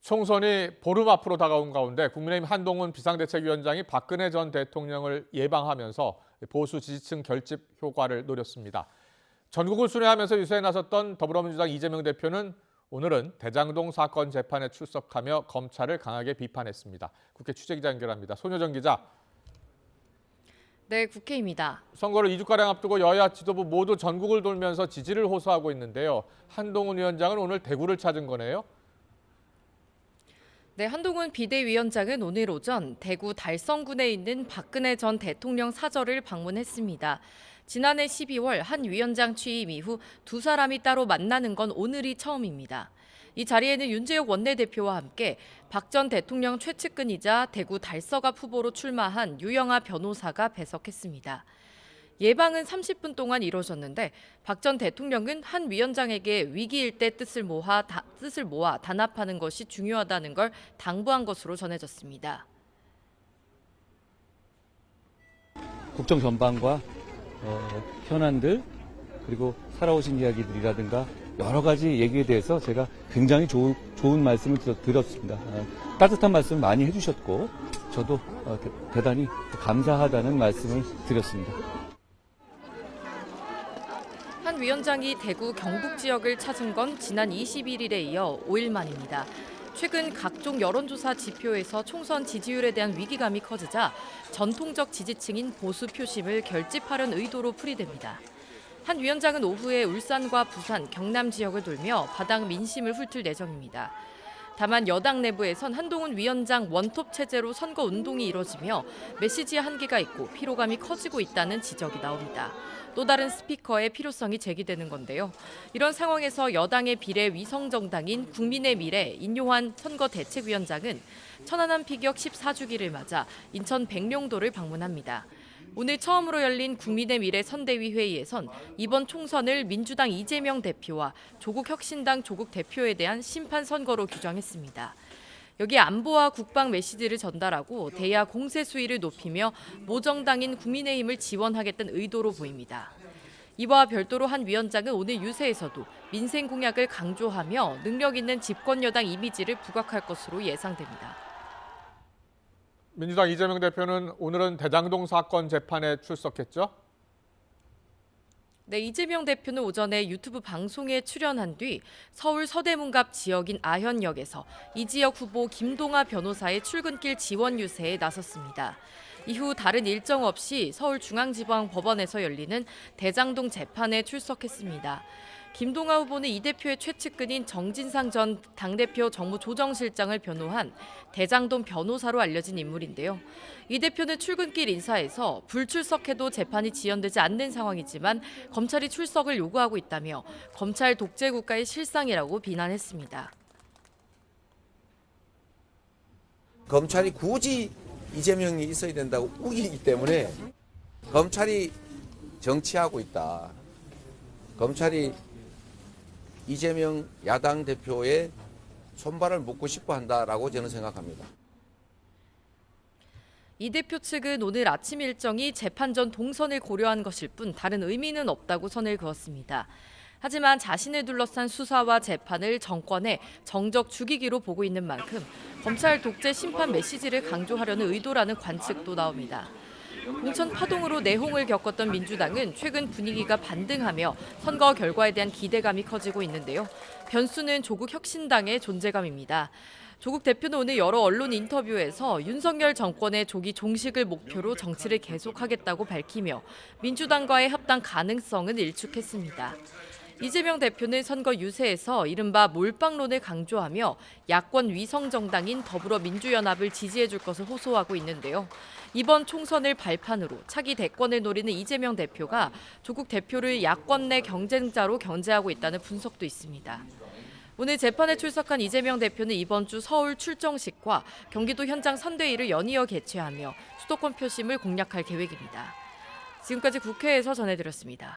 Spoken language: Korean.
총선이 보름 앞으로 다가온 가운데 국민의힘 한동훈 비상대책위원장이 박근혜 전 대통령을 예방하면서 보수 지지층 결집 효과를 노렸습니다. 전국을 순회하면서 유세에 나섰던 더불어민주당 이재명 대표는 오늘은 대장동 사건 재판에 출석하며 검찰을 강하게 비판했습니다. 국회 취재기자 연결합니다. 손효정 기자. 네, 국회입니다. 선거를 2주가량 앞두고 여야 지도부 모두 전국을 돌면서 지지를 호소하고 있는데요. 한동훈 위원장은 오늘 대구를 찾은 거네요. 네, 한동훈 비대위원장은 오늘 오전 대구 달성군에 있는 박근혜 전 대통령 사저를 방문했습니다. 지난해 12월 한 위원장 취임 이후 두 사람이 따로 만나는 건 오늘이 처음입니다. 이 자리에는 윤재욱 원내대표와 함께 박 전 대통령 최측근이자 대구 달서갑 후보로 출마한 유영하 변호사가 배석했습니다. 예방은 30분 동안 이뤄졌는데 박 전 대통령은 한 위원장에게 위기일 때 뜻을 모아 단합하는 것이 중요하다는 걸 당부한 것으로 전해졌습니다. 국정 전반과 현안들 그리고 살아오신 이야기들이라든가 여러 가지 얘기에 대해서 제가 굉장히 좋은 말씀을 들었습니다. 따뜻한 말씀을 많이 해주셨고 저도 대단히 감사하다는 말씀을 드렸습니다. 한 위원장이 대구 경북 지역을 찾은 건 지난 21일에 이어 5일 만입니다. 최근 각종 여론조사 지표에서 총선 지지율에 대한 위기감이 커지자 전통적 지지층인 보수 표심을 결집하려는 의도로 풀이됩니다. 한 위원장은 오후에 울산과 부산, 경남 지역을 돌며 바닥 민심을 훑을 예정입니다. 다만 여당 내부에선 한동훈 위원장 원톱 체제로 선거 운동이 이뤄지며 메시지의 한계가 있고 피로감이 커지고 있다는 지적이 나옵니다. 또 다른 스피커의 필요성이 제기되는 건데요. 이런 상황에서 여당의 비례 위성정당인 국민의 미래 인요한 선거대책위원장은 천안함 피격 14주기를 맞아 인천 백령도를 방문합니다. 오늘 처음으로 열린 국민의 미래 선대위 회의에선 이번 총선을 민주당 이재명 대표와 조국혁신당 조국 대표에 대한 심판 선거로 규정했습니다. 여기 안보와 국방 메시지를 전달하고 대야 공세 수위를 높이며 모정당인 국민의힘을 지원하겠다는 의도로 보입니다. 이와 별도로 한 위원장은 오늘 유세에서도 민생 공약을 강조하며 능력 있는 집권 여당 이미지를 부각할 것으로 예상됩니다. 민주당 이재명 대표는 오늘은 대장동 사건 재판에 출석했죠? 네, 이재명 대표는 오전에 유튜브 방송에 출연한 뒤 서울 서대문갑 지역인 아현역에서 이 지역 후보 김동아 변호사의 출근길 지원 유세에 나섰습니다. 이후 다른 일정 없이 서울중앙지방법원에서 열리는 대장동 재판에 출석했습니다. 김동아 후보는 이 대표의 최측근인 정진상 전 당대표 정무조정실장을 변호한 대장동 변호사로 알려진 인물인데요. 이 대표는 출근길 인사에서 불출석해도 재판이 지연되지 않는 상황이지만 검찰이 출석을 요구하고 있다며 검찰 독재 국가의 실상이라고 비난했습니다. 검찰이 굳이 이재명이 있어야 된다고 우기기 때문에 검찰이 정치하고 있다. 검찰이 이재명 야당 대표의 손발을 묶고 싶어 한다라고 저는 생각합니다. 이 대표 측은 오늘 아침 일정이 재판 전 동선을 고려한 것일 뿐 다른 의미는 없다고 선을 그었습니다. 하지만 자신을 둘러싼 수사와 재판을 정권의 정적 죽이기로 보고 있는 만큼 검찰 독재 심판 메시지를 강조하려는 의도라는 관측도 나옵니다. 공천 파동으로 내홍을 겪었던 민주당은 최근 분위기가 반등하며 선거 결과에 대한 기대감이 커지고 있는데요. 변수는 조국 혁신당의 존재감입니다. 조국 대표는 오늘 여러 언론 인터뷰에서 윤석열 정권의 조기 종식을 목표로 정치를 계속하겠다고 밝히며 민주당과의 협당 가능성은 일축했습니다. 이재명 대표는 선거 유세에서 이른바 몰빵론을 강조하며 야권 위성정당인 더불어민주연합을 지지해줄 것을 호소하고 있는데요. 이번 총선을 발판으로 차기 대권을 노리는 이재명 대표가 조국 대표를 야권 내 경쟁자로 견제하고 있다는 분석도 있습니다. 오늘 재판에 출석한 이재명 대표는 이번 주 서울 출정식과 경기도 현장 선대위를 연이어 개최하며 수도권 표심을 공략할 계획입니다. 지금까지 국회에서 전해드렸습니다.